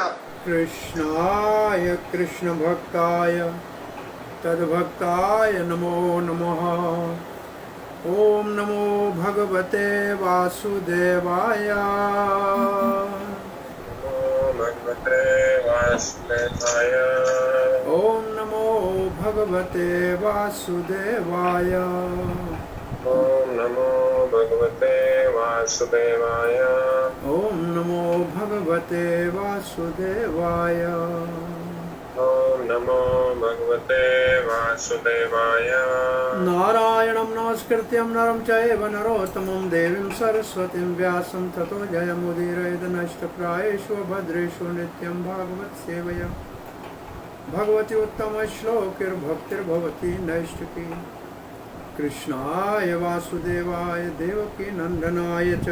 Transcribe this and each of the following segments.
कृष्णाय कृष्णभक्ताय तद्भक्ताय नमो नमः। ओम नमो भगवते वासुदेवाय। भगवते वासुदेवाय। ओम नमो भगवते वासुदेवाय। ओम नमो भगवते वासुदेवाय। ओम नमो भगवते वासुदेवाय। ओम नमो भगवते वासुदेवाय। नारायणं नमस्कृत्यं नरं चैव नरोत्तमं देवीं सरस्वतीं व्यासं ततो जयमुदीरयेत् नष्टप्रायेषु भद्रेषु नित्यं भागवत सेवया भगवती उत्तमश्लोकिर्भक्तिर्भवती नैष्ठिकी। कृष्णाय वासुदेवाय देवकी नंदनाय च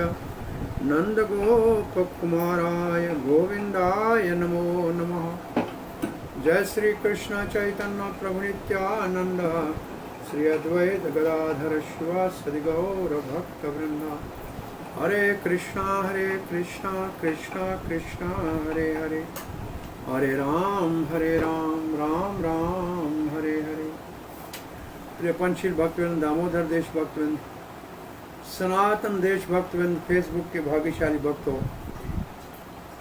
नंदगोपकुमाराय गोविंदाय नमो नमः। जय श्री कृष्ण चैतन्य प्रभु नित्यानंद श्री अद्वैत गदाधर शिवासदि गौर भक्त वृंदा। हरे कृष्णा कृष्णा कृष्णा हरे हरे, हरे राम राम राम हरे हरे। प्रिय पंचशील भक्तवृंद, दामोदर देश भक्तवृंद, सनातन देश भक्तवृंद, फेसबुक के भाग्यशाली भक्तों,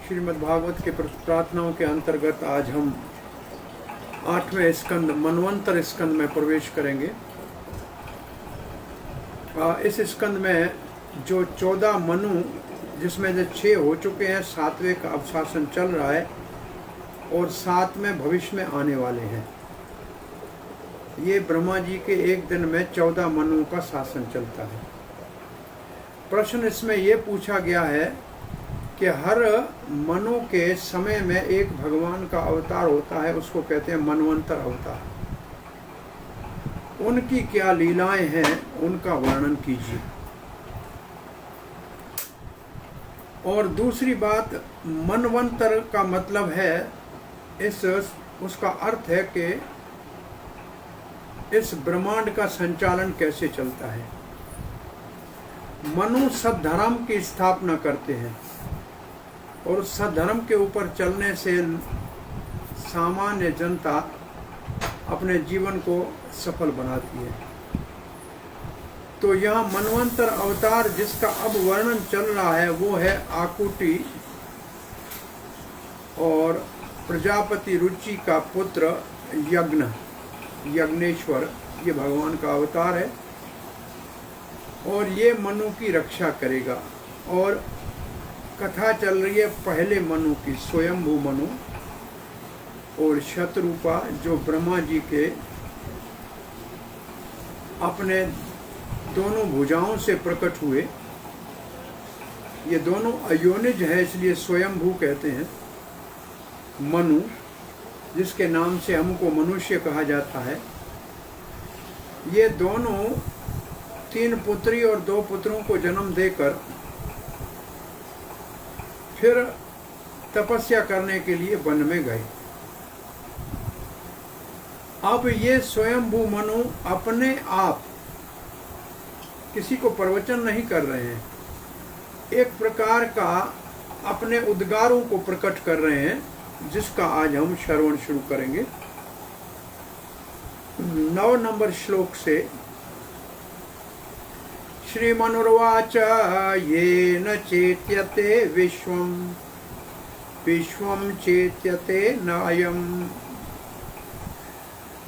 श्रीमद् भागवत के प्रार्थनाओं के अंतर्गत आज हम 8वें स्कंद मनवंतर स्कंद में प्रवेश करेंगे। इस स्कंद में जो 14 मनु, जिसमें से 6 हो चुके हैं, 7वें का अब शासन चल रहा है और 7 में भविष्य में आने वाले हैं। ये ब्रह्मा जी के एक दिन में 14 मनुओं का शासन चलता है। प्रश्न इसमें ये पूछा गया है कि हर मनु के समय में एक भगवान का अवतार होता है, उसको कहते हैं मनवंतर अवतार। उनकी क्या लीलाएं हैं, उनका वर्णन कीजिए। और दूसरी बात, मनवंतर का मतलब है, उसका अर्थ है कि इस ब्रह्मांड का संचालन कैसे चलता है। मनु सद्धर्म की स्थापना करते हैं और सद्धर्म के ऊपर चलने से सामान्य जनता अपने जीवन को सफल बनाती है। तो यहाँ मनवंतर अवतार जिसका अब वर्णन चल रहा है वो है आकुति और प्रजापति रुचि का पुत्र यज्ञेश्वर, ये भगवान का अवतार है और ये मनु की रक्षा करेगा। और कथा चल रही है पहले मनु की, स्वयंभू मनु और शत्रुपा, जो ब्रह्मा जी के अपने दोनों भुजाओं से प्रकट हुए। ये दोनों अयोनिज है, इसलिए स्वयंभू कहते हैं। मनु, जिसके नाम से हमको मनुष्य कहा जाता है, ये दोनों 3 पुत्री और 2 पुत्रों को जन्म देकर फिर तपस्या करने के लिए वन में गए। अब ये स्वयंभू मनु अपने आप किसी को प्रवचन नहीं कर रहे हैं, एक प्रकार का अपने उद्गारों को प्रकट कर रहे हैं, जिसका आज हम श्रवण शुरू करेंगे 9 नंबर श्लोक से। श्रीमनुर्वाच येन चेत्यते विश्वं विश्वं चेत्यते नायम्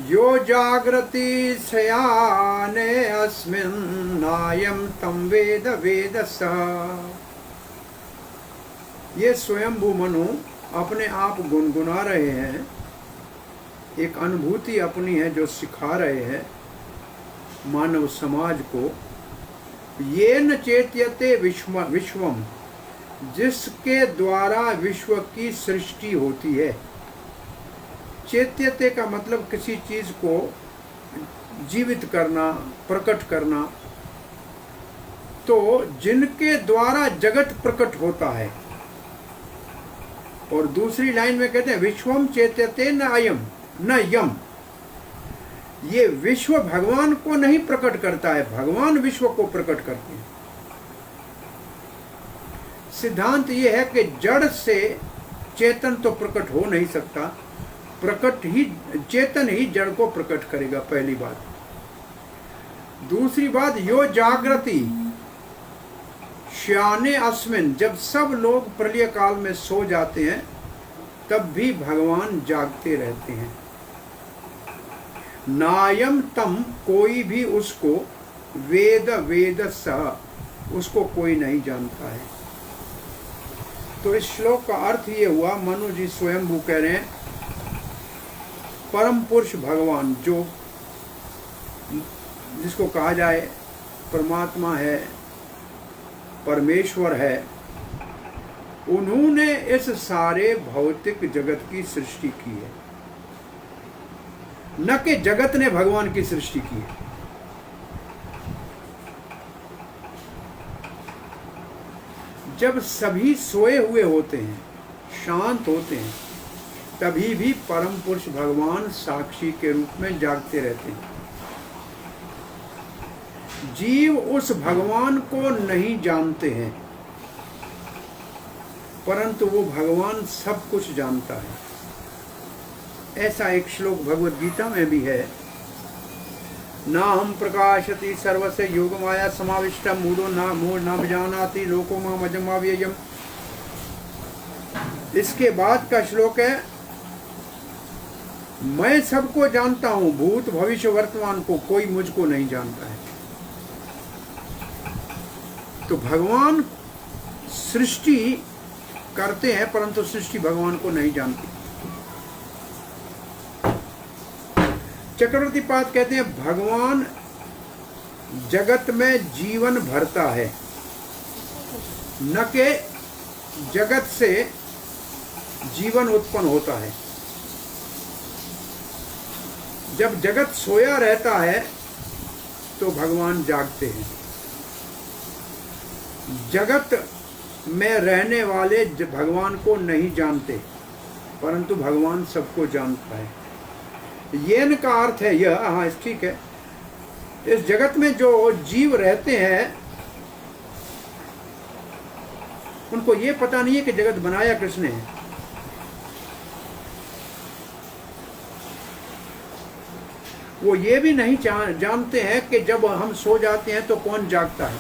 यो जागृति शयाने अस्मिन् नायं तं वेद वेदसः। ये स्वयंभू मनु अपने आप गुनगुना रहे हैं, एक अनुभूति अपनी है जो सिखा रहे हैं मानव समाज को। येन चेत्यते विश्वम, जिसके द्वारा विश्व की सृष्टि होती है। चेत्यते का मतलब किसी चीज को जीवित करना, प्रकट करना। तो जिनके द्वारा जगत प्रकट होता है। और दूसरी लाइन में कहते हैं विश्वम चेत्यते न अयम न यम। ये विश्व भगवान को नहीं प्रकट करता है, भगवान विश्व को प्रकट करते हैं। सिद्धांत ये है कि जड़ से चेतन तो प्रकट हो नहीं सकता, प्रकट ही चेतन ही जड़ को प्रकट करेगा, पहली बात। दूसरी बात, यो जागृति श्याने अस्मिन, जब सब लोग प्रलय काल में सो जाते हैं तब भी भगवान जागते रहते हैं। नायम तम, कोई भी उसको, वेद वेद सह, उसको कोई नहीं जानता है। तो इस श्लोक का अर्थ ये हुआ, मनु जी स्वयंभू कह रहे हैं, परम पुरुष भगवान, जो जिसको कहा जाए परमात्मा है, परमेश्वर है, उन्होंने इस सारे भौतिक जगत की सृष्टि की है, न कि जगत ने भगवान की सृष्टि की है। जब सभी सोए हुए होते हैं, शांत होते हैं, तभी भी परम पुरुष भगवान साक्षी के रूप में जागते रहते हैं। जीव उस भगवान को नहीं जानते हैं, परंतु वो भगवान सब कुछ जानता है। ऐसा एक श्लोक भगवद गीता में भी है, ना हम प्रकाशति सर्वस्य योग माया समाविष्टम मूढ़ो न विजानाति लोको माम अजमाव्ययम्। इसके बाद का श्लोक है, मैं सबको जानता हूं, भूत भविष्य वर्तमान को, कोई मुझको नहीं जानता है। तो भगवान सृष्टि करते हैं, परंतु सृष्टि भगवान को नहीं जानती। चक्रवर्ती पाद कहते हैं, भगवान जगत में जीवन भरता है, न कि जगत से जीवन उत्पन्न होता है। जब जगत सोया रहता है तो भगवान जागते हैं। जगत में रहने वाले भगवान को नहीं जानते, परंतु भगवान सबको जानता है। ये इनका अर्थ है यह, हाँ ठीक है, इस जगत में जो जीव रहते हैं उनको ये पता नहीं है कि जगत बनाया किसने है। वो ये भी नहीं जानते हैं कि जब हम सो जाते हैं तो कौन जागता है,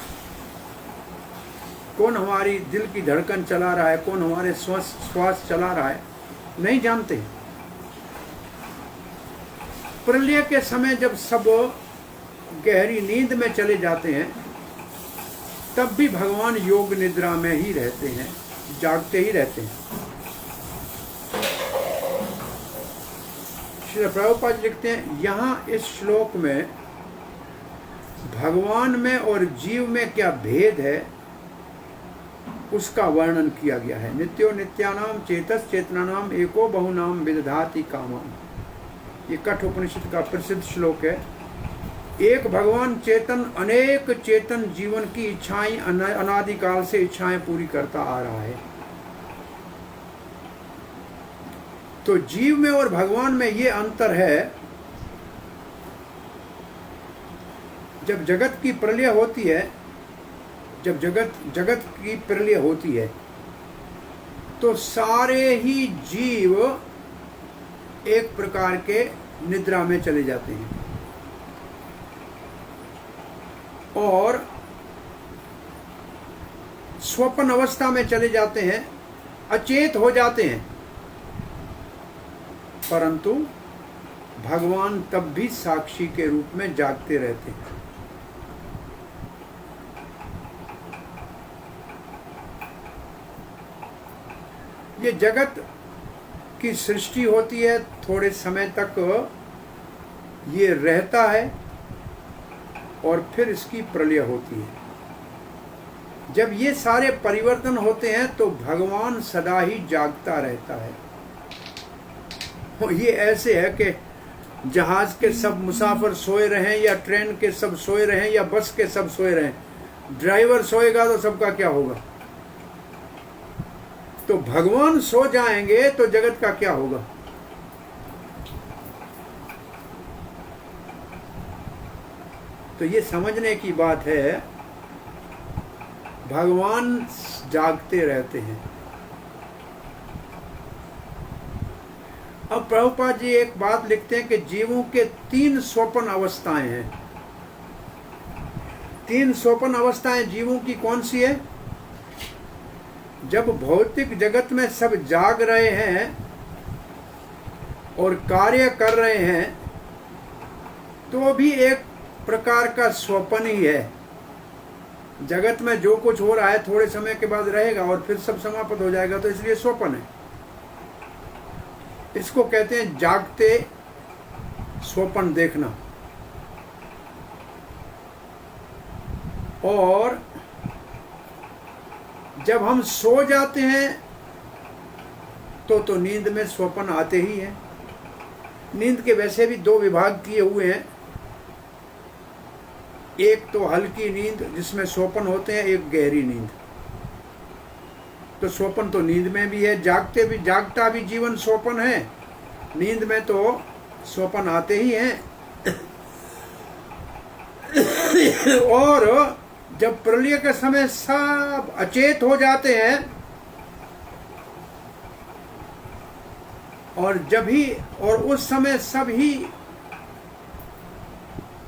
कौन हमारी दिल की धड़कन चला रहा है, कौन हमारे श्वास चला रहा है, नहीं जानते। प्रलय के समय जब सब गहरी नींद में चले जाते हैं तब भी भगवान योग निद्रा में ही रहते हैं, जागते ही रहते हैं। श्री प्रभुपाद लिखते हैं, यहाँ इस श्लोक में भगवान में और जीव में क्या भेद है उसका वर्णन किया गया है। नित्यो नित्यानाम चेतस चेतनानाम एको बहुनाम विदधाति कामम, ये कठ उपनिषद का प्रसिद्ध श्लोक है। एक भगवान चेतन अनेक चेतन जीवन की इच्छाएं अनादिकाल से इच्छाएं पूरी करता आ रहा है। तो जीव में और भगवान में ये अंतर है, जब जगत की प्रलय होती है, जब जगत की प्रलय होती है तो सारे ही जीव एक प्रकार के निद्रा में चले जाते हैं और स्वप्न अवस्था में चले जाते हैं, अचेत हो जाते हैं, परंतु भगवान तब भी साक्षी के रूप में जागते रहते हैं। ये जगत की सृष्टि होती है, थोड़े समय तक ये रहता है और फिर इसकी प्रलय होती है। जब ये सारे परिवर्तन होते हैं तो भगवान सदा ही जागता रहता है। ये ऐसे है कि जहाज के सब मुसाफिर सोए रहें या ट्रेन के सब सोए रहें या बस के सब सोए रहें, ड्राइवर सोएगा तो सबका क्या होगा। तो भगवान सो जाएंगे तो जगत का क्या होगा। तो ये समझने की बात है, भगवान जागते रहते हैं अब प्रभुपाद जी एक बात लिखते हैं कि जीवों के 3 स्वपन अवस्थाएं हैं। 3 स्वपन अवस्थाएं जीवों की कौन सी है? जब भौतिक जगत में सब जाग रहे हैं और कार्य कर रहे हैं तो भी एक प्रकार का स्वप्न ही है। जगत में जो कुछ हो रहा है थोड़े समय के बाद रहेगा और फिर सब समाप्त हो जाएगा, तो इसलिए स्वप्न है। इसको कहते हैं जागते स्वप्न देखना। और जब हम सो जाते हैं तो नींद में स्वप्न आते ही हैं। नींद के वैसे भी 2 विभाग किए हुए हैं, एक तो हल्की नींद जिसमें स्वप्न होते हैं, एक गहरी नींद। तो स्वप्न तो नींद में भी है, जागता भी जीवन स्वप्न है, नींद में तो स्वप्न आते ही हैं। और जब प्रलय के समय सब अचेत हो जाते हैं और उस समय सब ही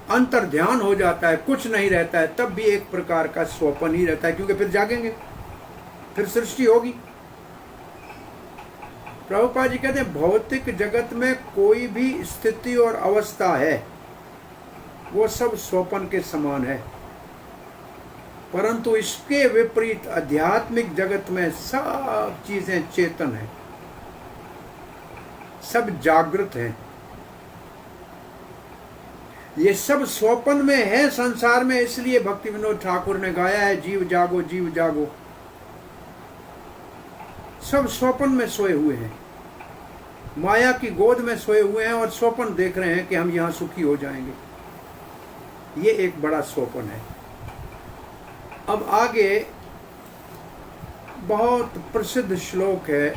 अंतर ध्यान हो जाता है, कुछ नहीं रहता है, तब भी एक प्रकार का स्वप्न ही रहता है, क्योंकि फिर जागेंगे, फिर सृष्टि होगी। प्रभुपाद जी कहते हैं भौतिक जगत में कोई भी स्थिति और अवस्था है वो सब स्वप्न के समान है, परंतु इसके विपरीत आध्यात्मिक जगत में सब चीजें चेतन है, सब जागृत हैं। ये सब स्वप्न में है संसार में, इसलिए भक्ति विनोद ठाकुर ने गाया है जीव जागो जीव जागो। सब स्वप्न में सोए हुए हैं, माया की गोद में सोए हुए हैं और स्वप्न देख रहे हैं कि हम यहां सुखी हो जाएंगे। ये एक बड़ा स्वप्न है। अब आगे बहुत प्रसिद्ध श्लोक है,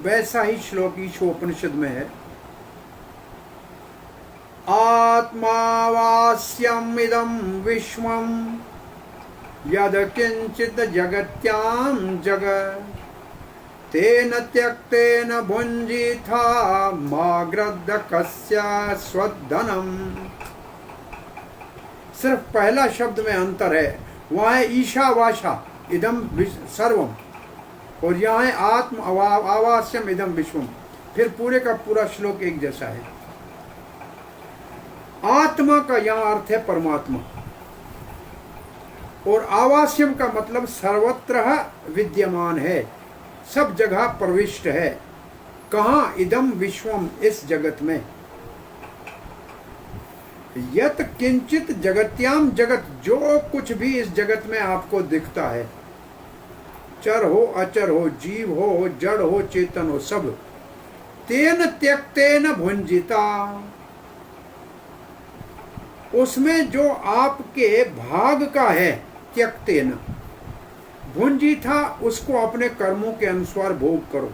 वैसा ही श्लोक ईशोपनिषद में है। आत्मावास्यम इदं विश्वम यद किंचित जगत्याम जगत् तेन त्यक्तेन भुंजीथा माग्रद्ध कस्य स्वधनम। सिर्फ पहला शब्द में अंतर है, वहां है ईशावाशा इदम सर्वम और यहाँ है आत्म आवास्यम इदम विश्वम। फिर पूरे का पूरा श्लोक एक जैसा है। आत्मा का यहाँ अर्थ है परमात्मा और आवास्यम का मतलब सर्वत्र विद्यमान है, सब जगह प्रविष्ट है। कहाँ? इदम विश्वम, इस जगत में। यत किंचित जगत्याम जगत, जो कुछ भी इस जगत में आपको दिखता है, चर हो अचर हो, जीव हो जड़ हो चेतन हो, सब तेन त्यक्तेन भुंजिता, उसमें जो आपके भाग का है, त्यक्तेन भुंजिता, उसको अपने कर्मों के अनुसार भोग करो।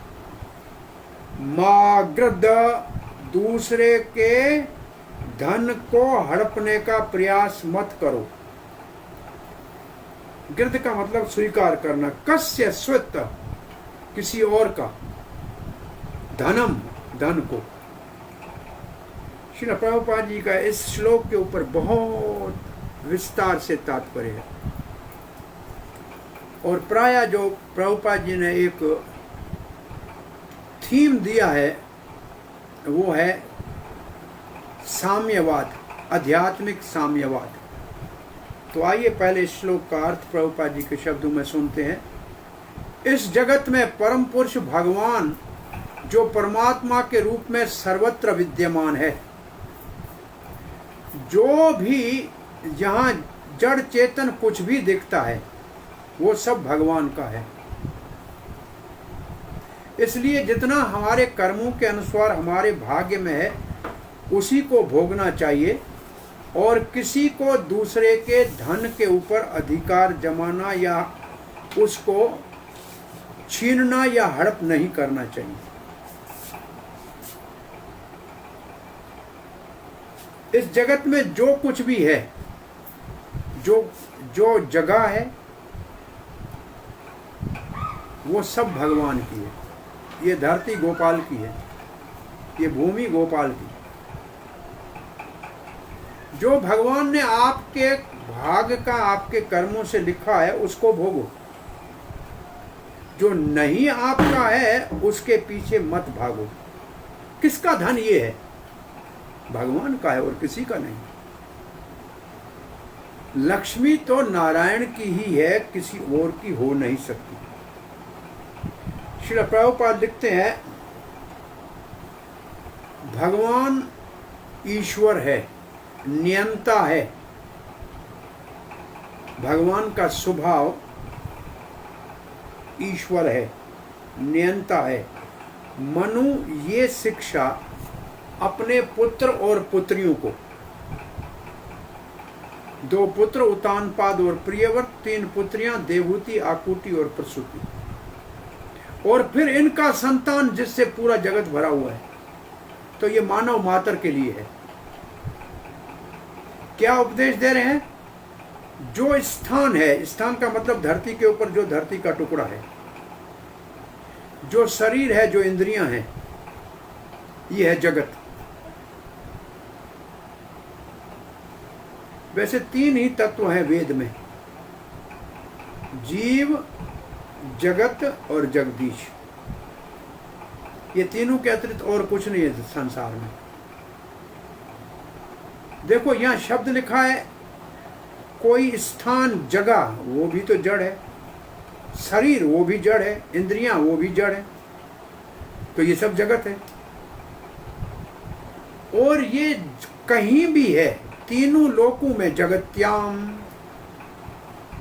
माग्रद, दूसरे के धन को हड़पने का प्रयास मत करो। गिरद का मतलब स्वीकार करना, कस्य स्वित, किसी और का, धनम, धन को। श्री प्रभुपाद जी का इस श्लोक के ऊपर बहुत विस्तार से तात्पर्य है और प्राय जो प्रभुपाद जी ने एक थीम दिया है वो है साम्यवाद, आध्यात्मिक साम्यवाद। तो आइए पहले इस श्लोक का अर्थ प्रभुपाद जी के शब्दों में सुनते हैं। इस जगत में परम पुरुष भगवान जो परमात्मा के रूप में सर्वत्र विद्यमान है, जो भी यहाँ जड़ चेतन कुछ भी दिखता है वो सब भगवान का है। इसलिए जितना हमारे कर्मों के अनुसार हमारे भाग्य में है उसी को भोगना चाहिए और किसी को दूसरे के धन के ऊपर अधिकार जमाना या उसको छीनना या हड़प नहीं करना चाहिए। इस जगत में जो कुछ भी है, जो जगह है, वो सब भगवान की है। ये धरती गोपाल की है, ये भूमि गोपाल की। जो भगवान ने आपके भाग का आपके कर्मों से लिखा है उसको भोगो, जो नहीं आपका है उसके पीछे मत भागो। किसका धन ये है? भगवान का है और किसी का नहीं। लक्ष्मी तो नारायण की ही है, किसी और की हो नहीं सकती। श्रील प्रभुपाद लिखते हैं भगवान ईश्वर है, नियंता है। भगवान का स्वभाव ईश्वर है, नियंता है। मनु ये शिक्षा अपने पुत्र और पुत्रियों को, 2 पुत्र उतानपाद और प्रियव्रत, 3 पुत्रियां देवहूति, आकुति और प्रसूति, और फिर इनका संतान जिससे पूरा जगत भरा हुआ है। तो ये मानव मातर के लिए है। क्या उपदेश दे रहे हैं? जो स्थान है, स्थान का मतलब धरती के ऊपर जो धरती का टुकड़ा है, जो शरीर है, जो इंद्रियां हैं, ये है जगत। वैसे 3 ही तत्व हैं वेद में, जीव, जगत और जगदीश। ये तीनों के अतिरिक्त और कुछ नहीं है संसार में। देखो यहां शब्द लिखा है, कोई स्थान, जगह, वो भी तो जड़ है। शरीर वो भी जड़ है, इंद्रियां वो भी जड़ है। तो ये सब जगत है। और ये कहीं भी है, तीनों लोकों में, जगत्याम,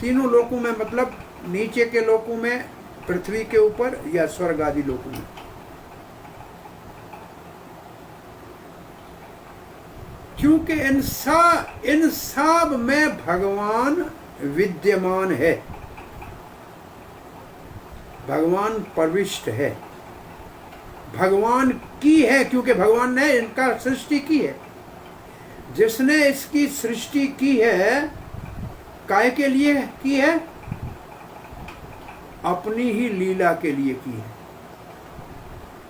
तीनों लोकों में मतलब नीचे के लोकों में, पृथ्वी के ऊपर या स्वर्ग आदि लोकों में। क्योंकि इन सब में भगवान विद्यमान है, भगवान प्रविष्ट है, भगवान की है, क्योंकि भगवान ने इनका सृष्टि की है। जिसने इसकी सृष्टि की है, काहे के लिए की है? अपनी ही लीला के लिए की है।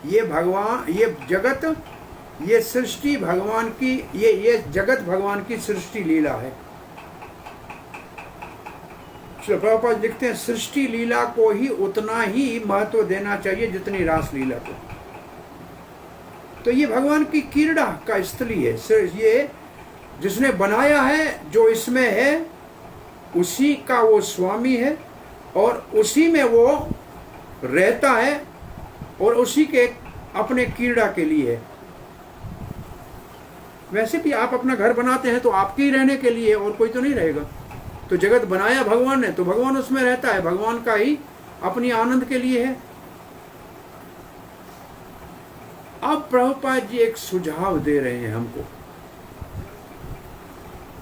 ये भगवान, ये जगत, ये सृष्टि भगवान की, ये जगत भगवान की सृष्टि लीला है। प्रभुपाद लिखते हैं सृष्टि लीला को ही उतना ही महत्व देना चाहिए जितनी रास लीला को। तो ये भगवान की क्रीड़ा का स्थली है। ये जिसने बनाया है, जो इसमें है, उसी का वो स्वामी है और उसी में वो रहता है और उसी के अपने क्रीड़ा के लिए है। वैसे भी आप अपना घर बनाते हैं तो आपके ही रहने के लिए, और कोई तो नहीं रहेगा। तो जगत बनाया भगवान ने, तो भगवान उसमें रहता है, भगवान का ही अपनी आनंद के लिए है। अब प्रभुपाद जी एक सुझाव दे रहे हैं हमको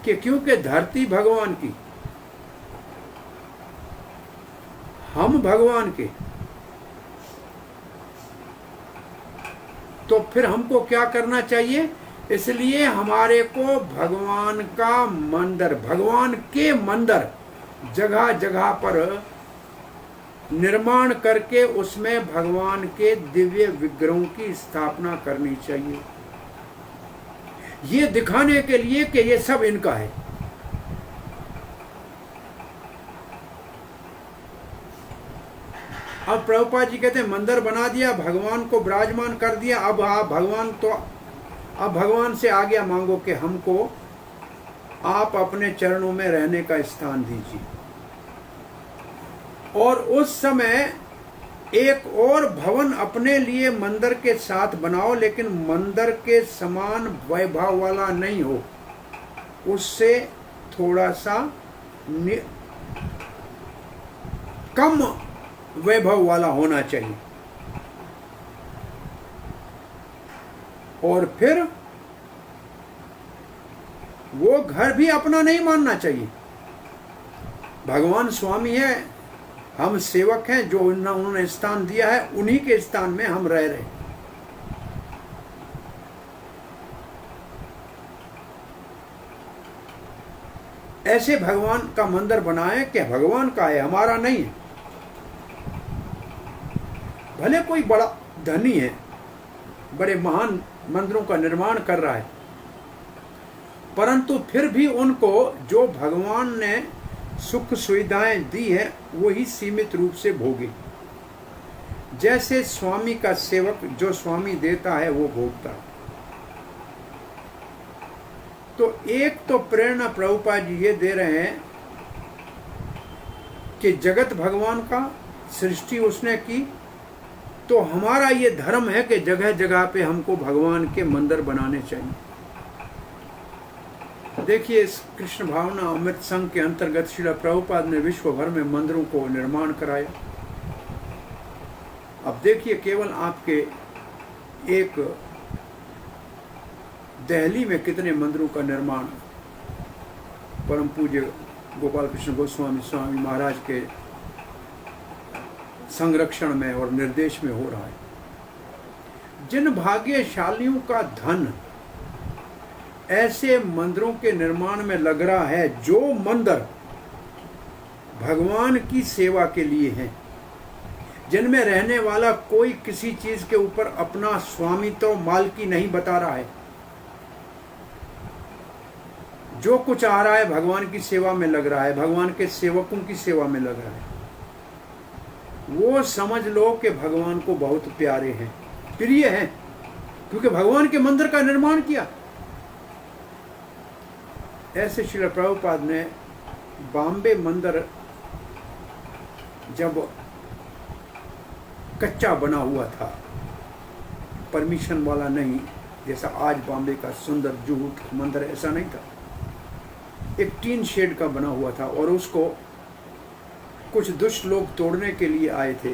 कि क्योंकि धरती भगवान की, हम भगवान के, तो फिर हमको क्या करना चाहिए? इसलिए हमारे को भगवान का मंदिर, भगवान के मंदिर जगह जगह पर निर्माण करके उसमें भगवान के दिव्य विग्रहों की स्थापना करनी चाहिए, ये दिखाने के लिए कि ये सब इनका है। अब प्रभुपाद जी कहते हैं मंदिर बना दिया, भगवान को विराजमान कर दिया, अब आप अब भगवान से आज्ञा मांगो कि हमको आप अपने चरणों में रहने का स्थान दीजिए। और उस समय एक और भवन अपने लिए मंदिर के साथ बनाओ, लेकिन मंदिर के समान वैभव वाला नहीं हो, उससे थोड़ा सा कम वैभव वाला होना चाहिए। और फिर वो घर भी अपना नहीं मानना चाहिए। भगवान स्वामी है, हम सेवक हैं, जो उन्होंने स्थान दिया है उन्हीं के स्थान में हम रह रहे। ऐसे भगवान का मंदिर बनाए कि भगवान का है, हमारा नहीं है। भले कोई बड़ा धनी है, बड़े महान मंदिरों का निर्माण कर रहा है, परंतु फिर भी उनको जो भगवान ने सुख सुविधाएं दी है वही सीमित रूप से भोगे। जैसे स्वामी का सेवक जो स्वामी देता है वो भोगता है। तो एक तो प्रेरणा प्रभुपाद जी ये दे रहे हैं कि जगत भगवान का, सृष्टि उसने की, तो हमारा ये धर्म है कि जगह जगह पे हमको भगवान के मंदिर बनाने चाहिए। देखिए, इस कृष्ण भावना अमृत संघ के अंतर्गत श्रील प्रभुपाद ने विश्व भर में मंदिरों को निर्माण कराया। अब देखिए, केवल आपके एक दिल्ली में कितने मंदिरों का निर्माण परम पूज्य गोपाल कृष्ण गोस्वामी स्वामी महाराज के संरक्षण में और निर्देश में हो रहा है। जिन भाग्यशालियों का धन ऐसे मंदिरों के निर्माण में लग रहा है, जो मंदिर भगवान की सेवा के लिए हैं, जिनमें रहने वाला कोई किसी चीज के ऊपर अपना स्वामित्व मालकी नहीं बता रहा है, जो कुछ आ रहा है भगवान की सेवा में लग रहा है, भगवान के सेवकों की सेवा में लग रहा है, वो समझ लो कि भगवान को बहुत प्यारे हैं, प्रिय हैं, क्योंकि भगवान के मंदिर का निर्माण किया। ऐसे श्रील प्रभुपाद ने बॉम्बे मंदिर जब कच्चा बना हुआ था, परमिशन वाला नहीं, जैसा आज बॉम्बे का सुंदर जुहू मंदिर, ऐसा नहीं था, एक टीन शेड का बना हुआ था और उसको कुछ दुष्ट लोग तोड़ने के लिए आए थे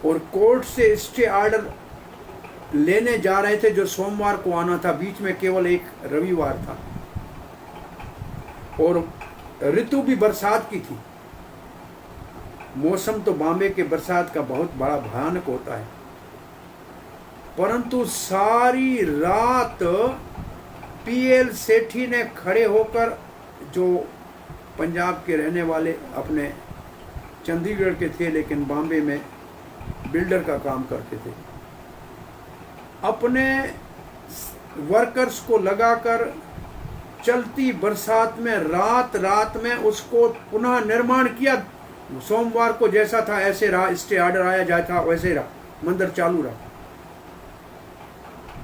और कोर्ट से स्टे ऑर्डर लेने जा रहे थे, जो सोमवार को आना था। बीच में केवल एक रविवार था और ऋतु भी बरसात की थी। मौसम तो बॉम्बे के बरसात का बहुत बड़ा भयानक होता है, परंतु सारी रात पीएल सेठी ने खड़े होकर, जो पंजाब के रहने वाले, अपने चंडीगढ़ के थे लेकिन बॉम्बे में बिल्डर का काम करते थे, अपने वर्कर्स को लगाकर चलती बरसात में रात रात में उसको पुनः निर्माण किया। सोमवार को जैसा था ऐसे रहा, स्टे ऑर्डर आया जाता वैसे रहा, मंदिर चालू रहा।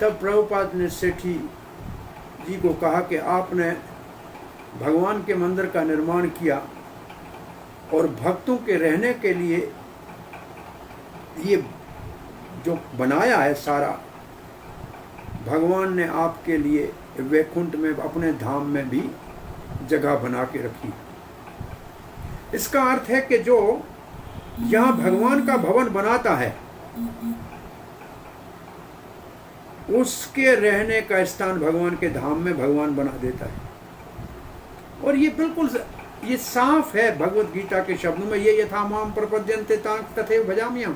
तब प्रभुपाद ने सेठी जी को कहा कि आपने भगवान के मंदिर का निर्माण किया और भक्तों के रहने के लिए ये जो बनाया है सारा, भगवान ने आपके लिए वैकुंठ में, अपने धाम में भी जगह बना के रखी। इसका अर्थ है कि जो यहाँ भगवान का भवन बनाता है, उसके रहने का स्थान भगवान के धाम में भगवान बना देता है। और ये बिल्कुल ये साफ है भगवत गीता के शब्दों में, ये यथा माम प्रपद्यन्ते तथैव भजाम्यहम्।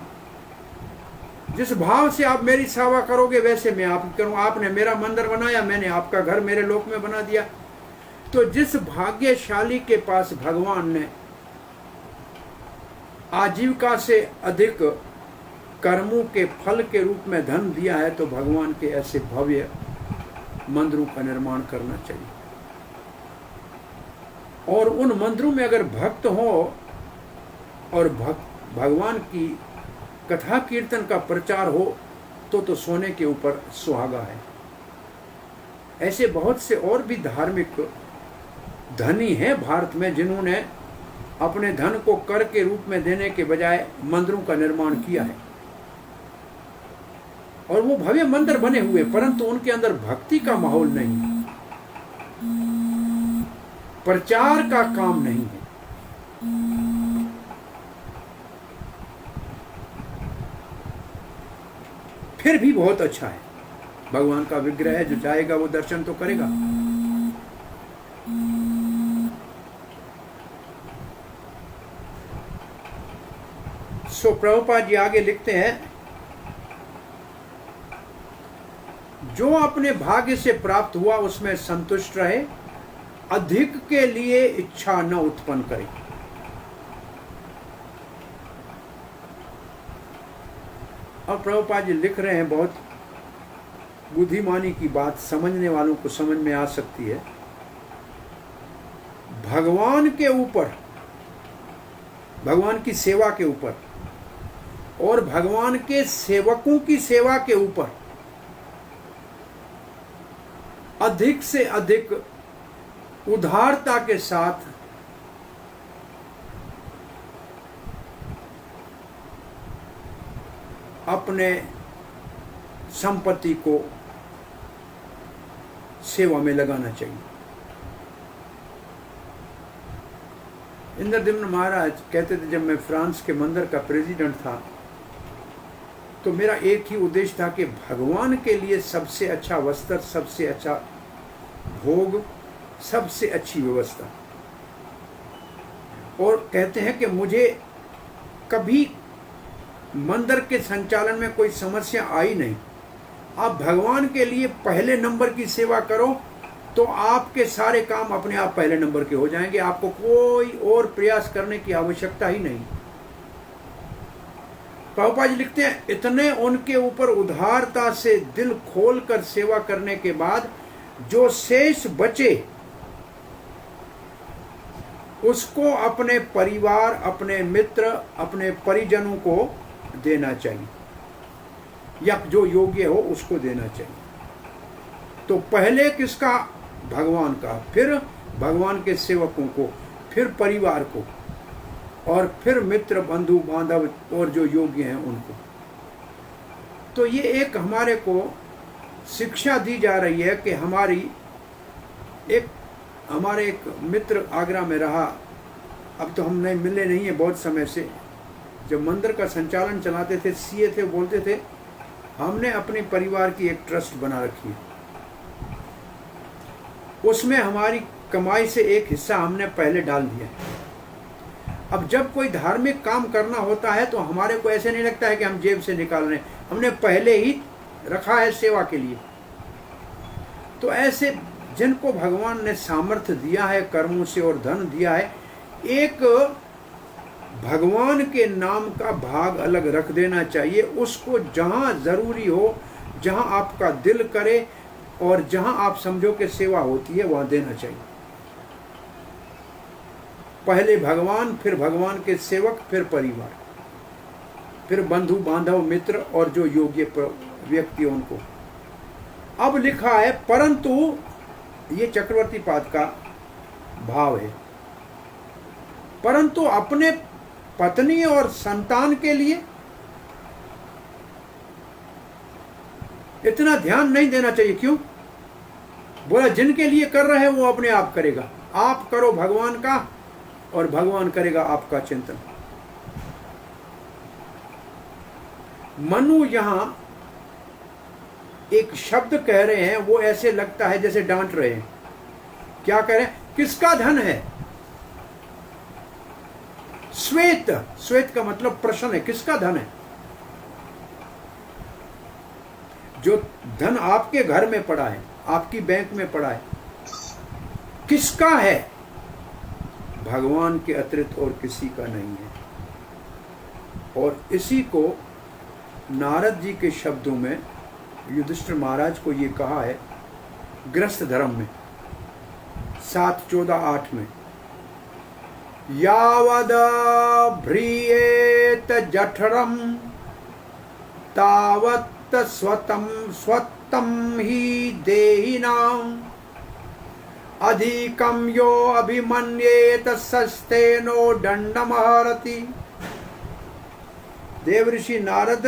जिस भाव से आप मेरी सेवा करोगे वैसे मैं आपकी करूँ। आपने मेरा मंदिर बनाया, मैंने आपका घर मेरे लोक में बना दिया। तो जिस भाग्यशाली के पास भगवान ने आजीविका से अधिक कर्मों के फल के रूप में धन दिया है, तो भगवान के ऐसे भव्य मंदिरों का निर्माण करना चाहिए। और उन मंदिरों में अगर भक्त हो और भगवान की कथा कीर्तन का प्रचार हो तो सोने के ऊपर सुहागा है। ऐसे बहुत से और भी धार्मिक धनी हैं भारत में, जिन्होंने अपने धन को कर के रूप में देने के बजाय मंदिरों का निर्माण किया है और वो भव्य मंदिर बने हुए, परंतु उनके अंदर भक्ति का माहौल नहीं है, प्रचार का काम नहीं है। फिर भी बहुत अच्छा है। भगवान का विग्रह है, जो जाएगा वो दर्शन तो करेगा। सो प्रभुपाद जी आगे लिखते हैं, जो अपने भाग्य से प्राप्त हुआ उसमें संतुष्ट रहे, अधिक के लिए इच्छा न उत्पन्न करे। और प्रभुपाद जी लिख रहे हैं, बहुत बुद्धिमानी की बात समझने वालों को समझ में आ सकती है। भगवान के ऊपर, भगवान की सेवा के ऊपर और भगवान के सेवकों की सेवा के ऊपर अधिक से अधिक उदारता के साथ अपने संपत्ति को सेवा में लगाना चाहिए। इंद्रद्युम्न महाराज कहते थे, जब मैं फ्रांस के मंदिर का प्रेसिडेंट था तो मेरा एक ही उद्देश्य था कि भगवान के लिए सबसे अच्छा वस्त्र, सबसे अच्छा भोग, सबसे अच्छी व्यवस्था। और कहते हैं कि मुझे कभी मंदिर के संचालन में कोई समस्या आई नहीं। आप भगवान के लिए पहले नंबर की सेवा करो तो आपके सारे काम अपने आप पहले नंबर के हो जाएंगे, आपको कोई और प्रयास करने की आवश्यकता ही नहीं। प्रभुपाद जी लिखते हैं, इतने उनके ऊपर उदारता से दिल खोलकर सेवा करने के बाद जो शेष बचे उसको अपने परिवार, अपने मित्र, अपने परिजनों को देना चाहिए या जो योग्य हो उसको देना चाहिए। तो पहले किसका? भगवान का, फिर भगवान के सेवकों को, फिर परिवार को, और फिर मित्र, बंधु बांधव और जो योग्य हैं उनको। तो ये एक हमारे को शिक्षा दी जा रही है कि हमारे एक मित्र आगरा में रहा, अब तो हम नहीं मिले नहीं है बहुत समय से, जब मंदिर का संचालन चलाते थे, सीए थे, बोलते थे हमने अपने परिवार की एक ट्रस्ट बना रखी है, उसमें हमारी कमाई से एक हिस्सा हमने पहले डाल दिया। अब जब कोई धार्मिक काम करना होता है तो हमारे को ऐसे नहीं लगता है कि हम जेब से निकाल रहे हैं, हमने पहले ही रखा है सेवा के लिए। तो ऐसे जिनको भगवान ने सामर्थ्य दिया है कर्मों से और धन दिया है, एक भगवान के नाम का भाग अलग रख देना चाहिए। उसको जहाँ जरूरी हो, जहाँ आपका दिल करे और जहाँ आप समझो कि सेवा होती है वहाँ देना चाहिए। पहले भगवान, फिर भगवान के सेवक, फिर परिवार, फिर बंधु बांधव, मित्र और जो योग्य व्यक्ति उनको। अब लिखा है, परंतु ये चक्रवर्ती पाद का भाव है, परंतु अपने पत्नी और संतान के लिए इतना ध्यान नहीं देना चाहिए। क्यों? बोला जिनके लिए कर रहे हैं वो अपने आप करेगा, आप करो भगवान का और भगवान करेगा आपका चिंतन। मनु यहां एक शब्द कह रहे हैं, वो ऐसे लगता है जैसे डांट रहे हैं। क्या कह रहे हैं? किसका धन है? श्वेत, श्वेत का मतलब प्रश्न है, किसका धन है? जो धन आपके घर में पड़ा है, आपकी बैंक में पड़ा है, किसका है? भगवान के अतिरिक्त और किसी का नहीं है। और इसी को नारद जी के शब्दों में युधिष्ठिर महाराज को ये कहा है गृहस्थ धर्म में 7:14-8 में, यावद भ्रियेत जठरम तावत् स्वत्तम ही देहिनाम अधिकम यो अभिमन्येत सस्तेनो दंडमहरति। देवऋषि नारद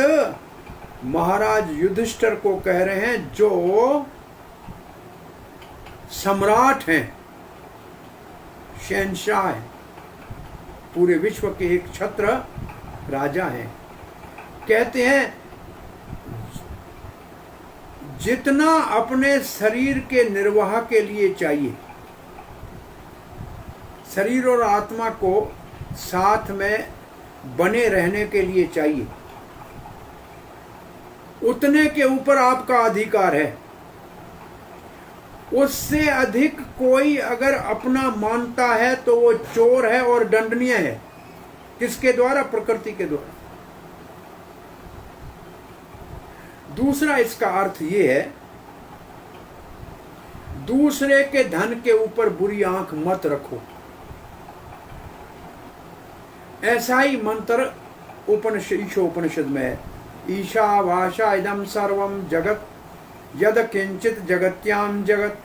महाराज युधिष्ठिर को कह रहे हैं, जो सम्राट हैं, शहंशाह हैं, पूरे विश्व के एक छत्र राजा हैं, कहते हैं जितना अपने शरीर के निर्वाह के लिए चाहिए, शरीर और आत्मा को साथ में बने रहने के लिए चाहिए, उतने के ऊपर आपका अधिकार है। उससे अधिक कोई अगर अपना मानता है तो वो चोर है और दंडनीय है। किसके द्वारा? प्रकृति के द्वारा। दूसरा इसका अर्थ ये है, दूसरे के धन के ऊपर बुरी आंख मत रखो। ऐसा ही मंत्र ईशोपनिषद में है, ईशावासा इदं सर्वं जगत यद किंचित जगत्याम जगत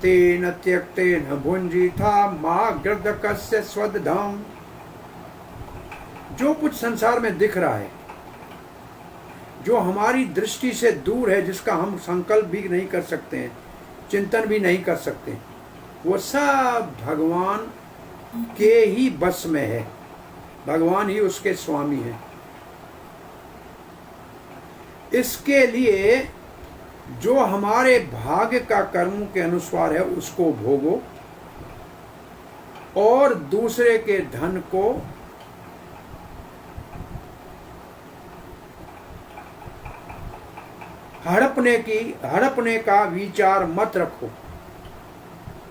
तेन त्यक्तेन भुंजीथा मा गृदकस्य स्वधाम। जो कुछ संसार में दिख रहा है, जो हमारी दृष्टि से दूर है, जिसका हम संकल्प भी नहीं कर सकते हैं, चिंतन भी नहीं कर सकते, वो सब भगवान के ही बस में है, भगवान ही उसके स्वामी हैं। इसके लिए जो हमारे भाग्य का कर्म के अनुसार है उसको भोगो, और दूसरे के धन को हड़पने का विचार मत रखो।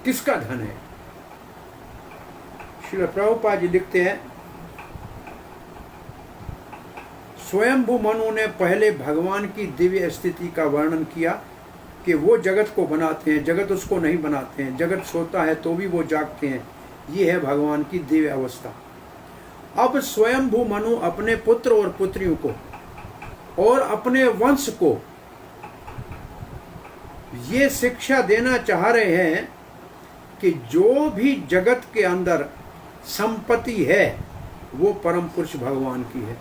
किसका धन है? श्री प्रभुपाद जी लिखते हैं, स्वयंभू मनु ने पहले भगवान की दिव्य स्थिति का वर्णन किया कि वो जगत को बनाते हैं, जगत उसको नहीं बनाते हैं, जगत सोता है तो भी वो जागते हैं। ये है भगवान की दिव्य अवस्था। अब स्वयंभू मनु अपने पुत्र और पुत्रियों को और अपने वंश को ये शिक्षा देना चाह रहे हैं कि जो भी जगत के अंदर संपत्ति है वो परम पुरुष भगवान की है।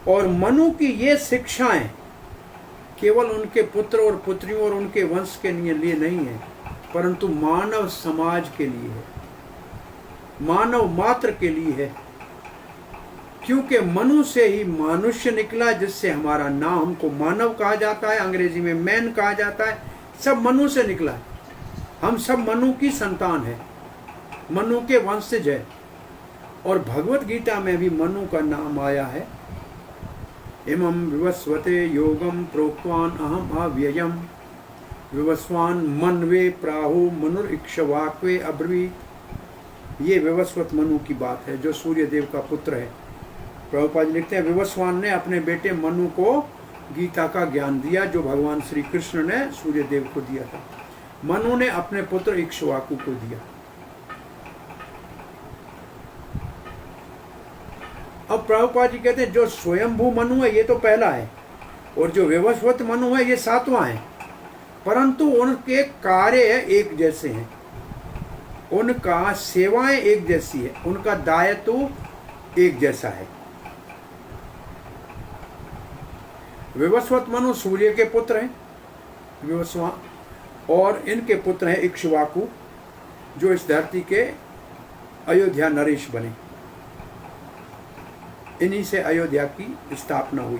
और मनु की ये शिक्षाएं केवल उनके पुत्र और पुत्रियों और उनके वंश के लिए नहीं है, परंतु मानव समाज के लिए है, मानव मात्र के लिए है। क्योंकि मनु से ही मनुष्य निकला, जिससे हमारा नाम, हमको मानव कहा जाता है, अंग्रेजी में मैन कहा जाता है, सब मनु से निकला है। हम सब मनु की संतान है, मनु के वंशज है। और भगवत गीता में भी मनु का नाम आया है, इमं विवस्वते योगम प्रोक्तवान अहम अव्ययम विवस्वान मनवे प्राहु मनुरिक्ष्वाक्वे अब्रवीत। ये विवस्वत मनु की बात है, जो सूर्य देव का पुत्र है। प्रभुपाद लिखते हैं, विवस्वान ने अपने बेटे मनु को गीता का ज्ञान दिया, जो भगवान श्री कृष्ण ने सूर्य देव को दिया था। मनु ने अपने पुत्र इक्ष्वाकु को दिया। अब प्रभुपाद जी कहते हैं, जो स्वयंभू मनु है ये तो पहला है, और जो विवस्वत मनु है ये सातवां है, परंतु उनके कार्य एक जैसे हैं, उनका सेवाएं एक जैसी है, उनका दायित्व एक जैसा है। विवस्वत मनु सूर्य के पुत्र हैं, विवस्वान, और इनके पुत्र हैं इक्ष्वाकु, जो इस धरती के अयोध्या नरेश बने। इन्हीं से अयोध्या की स्थापना हुई।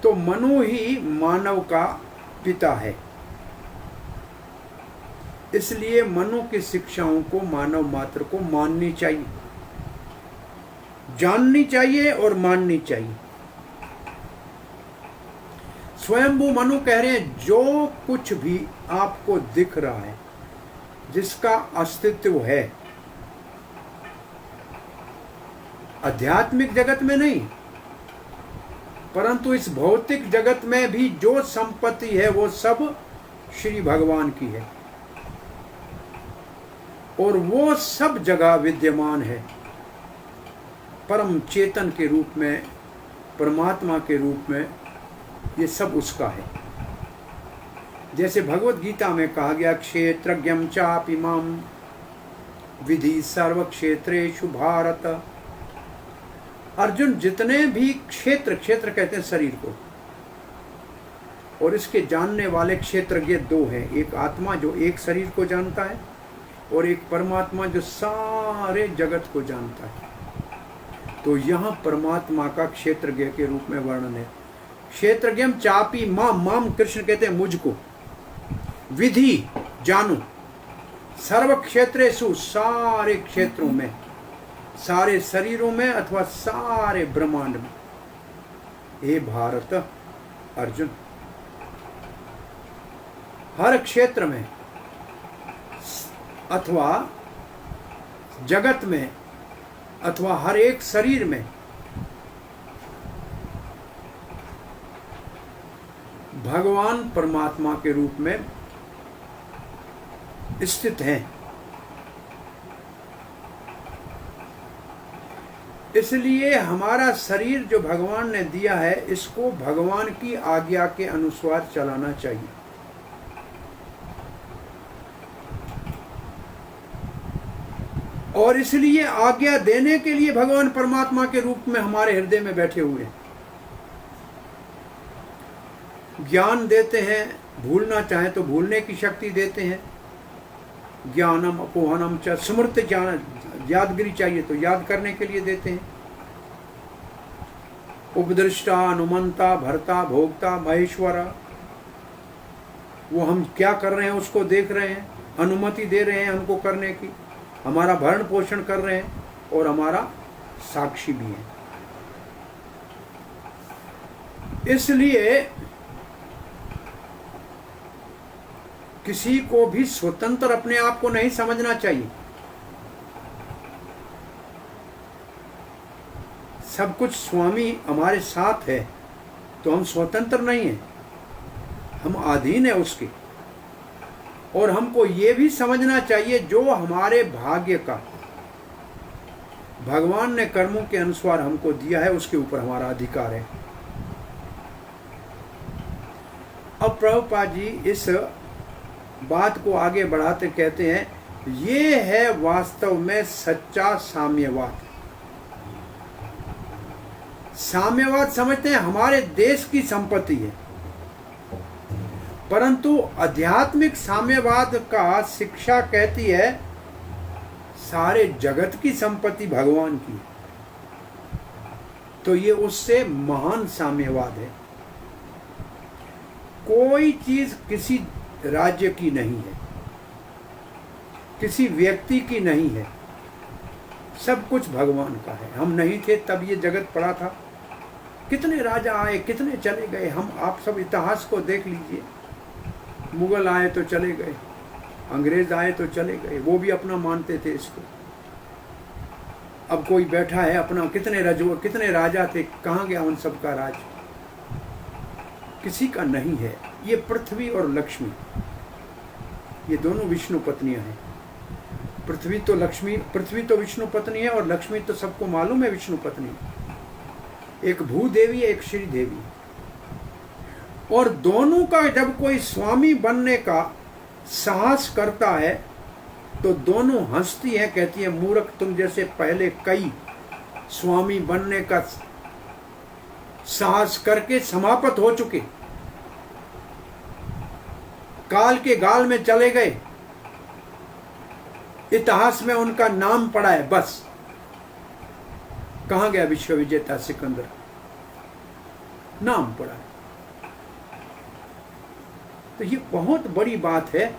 तो मनु ही मानव का पिता है, इसलिए मनु की शिक्षाओं को मानव मात्र को माननी चाहिए, जाननी चाहिए और माननी चाहिए। स्वयंभू मनु कह रहे हैं, जो कुछ भी आपको दिख रहा है, जिसका अस्तित्व है, आध्यात्मिक जगत में नहीं, परंतु इस भौतिक जगत में भी जो संपत्ति है वो सब श्री भगवान की है, और वो सब जगह विद्यमान है, परम चेतन के रूप में, परमात्मा के रूप में, ये सब उसका है। जैसे भगवत गीता में कहा गया, क्षेत्रज्ञं चापिमां विधि सर्व क्षेत्रेषु भारत। अर्जुन, जितने भी क्षेत्र, क्षेत्र कहते हैं शरीर को, और इसके जानने वाले क्षेत्रज्ञ दो हैं, एक आत्मा जो एक शरीर को जानता है, और एक परमात्मा जो सारे जगत को जानता है। तो यहाँ परमात्मा का क्षेत्रज्ञ के रूप में वर्णन है। क्षेत्रज्ञम चापी माम, माम कृष्ण कहते हैं मुझको, विधि जानो, सर्व क्षेत्रेषु सारे क्षेत्रों में, सारे शरीरों में अथवा सारे ब्रह्मांड में। हे भारत अर्जुन, हर क्षेत्र में अथवा जगत में अथवा हर एक शरीर में भगवान परमात्मा के रूप में स्थित हैं। इसलिए हमारा शरीर जो भगवान ने दिया है, इसको भगवान की आज्ञा के अनुसार चलाना चाहिए। और इसलिए आज्ञा देने के लिए भगवान परमात्मा के रूप में हमारे हृदय में बैठे हुए हैं। ज्ञान देते हैं, भूलना चाहे तो भूलने की शक्ति देते हैं। ज्ञानम अपोहनम च स्मृति ज्ञान, यादगिरी चाहिए तो याद करने के लिए देते हैं। उपदृष्टा, अनुमंता, भर्ता, भोक्ता, महेश्वरा, वो हम क्या कर रहे हैं उसको देख रहे हैं, अनुमति दे रहे हैं हमको करने की, हमारा भरण पोषण कर रहे हैं और हमारा साक्षी भी है। इसलिए किसी को भी स्वतंत्र अपने आप को नहीं समझना चाहिए। सब कुछ स्वामी हमारे साथ है तो हम स्वतंत्र नहीं हैं, हम अधीन है उसके। और हमको ये भी समझना चाहिए जो हमारे भाग्य का भगवान ने कर्मों के अनुसार हमको दिया है, उसके ऊपर हमारा अधिकार है। अब प्रभुपाद जी इस बात को आगे बढ़ाते कहते हैं, ये है वास्तव में सच्चा साम्यवाद। साम्यवाद समझते हैं हमारे देश की संपत्ति है, परंतु आध्यात्मिक साम्यवाद का शिक्षा कहती है सारे जगत की संपत्ति भगवान की। तो ये उससे महान साम्यवाद है। कोई चीज किसी राज्य की नहीं है, किसी व्यक्ति की नहीं है, सब कुछ भगवान का है। हम नहीं थे तब ये जगत पड़ा था, कितने राजा आए, कितने चले गए। हम आप सब इतिहास को देख लीजिए, मुगल आए तो चले गए, अंग्रेज आए तो चले गए, वो भी अपना मानते थे इसको। अब कोई बैठा है अपना, कितने राजा थे, कहाँ गया उन सब का राज? किसी का नहीं है। ये पृथ्वी और लक्ष्मी, ये दोनों विष्णु पत्नियां हैं। पृथ्वी तो विष्णु पत्नी है और लक्ष्मी तो सबको मालूम है विष्णु पत्नी। एक भूदेवी, एक श्री देवी। और दोनों का जब कोई स्वामी बनने का साहस करता है तो दोनों हंसती है, कहती है मूर्ख, तुम जैसे पहले कई स्वामी बनने का साहस करके समाप्त हो चुके, काल के गाल में चले गए, इतिहास में उनका नाम पड़ा है, बस। कहां गया विश्व विजेता सिकंदर? नाम पड़ा है। तो ये बहुत बड़ी बात है।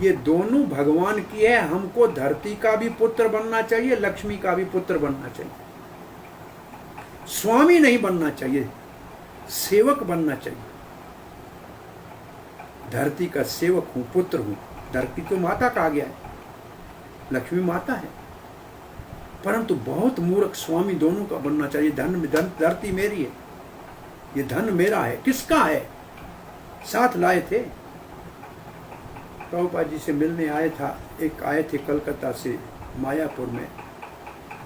ये दोनों भगवान की है। हमको धरती का भी पुत्र बनना चाहिए, लक्ष्मी का भी पुत्र बनना चाहिए। स्वामी नहीं बनना चाहिए, सेवक बनना चाहिए। धरती का सेवक हूं, पुत्र हूं। धरती तो माता कहा गया है, लक्ष्मी माता है, परंतु बहुत मूर्ख स्वामी दोनों का बनना चाहिए। धरती मेरी है, ये धन मेरा है। किसका है? साथ लाए थे, प्रभुपाद जी से मिलने आए थे कलकत्ता से मायापुर में,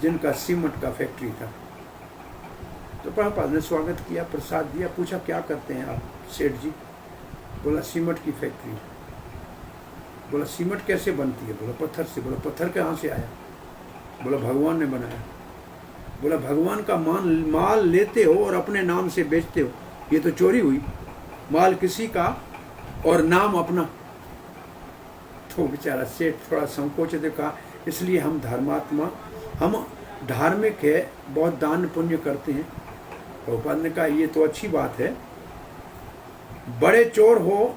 जिनका सीमेंट का फैक्ट्री था। तो प्रभुपाद ने स्वागत किया, प्रसाद दिया, पूछा क्या करते हैं आप सेठ जी? बोला सीमेंट की फैक्ट्री। बोला सीमेंट कैसे बनती है? बोला पत्थर से। बोला पत्थर कहाँ से आया? बोला भगवान ने बनाया। बोला भगवान का माल लेते हो और अपने नाम से बेचते हो, ये तो चोरी हुई। माल किसी का और नाम अपना। तो बेचारा सेठ थोड़ा संकोचित कहा, इसलिए हम धर्मात्मा, हम धार्मिक है, बहुत दान पुण्य करते हैं। प्रभुपाद ने कहा ये तो अच्छी बात है, बड़े चोर हो,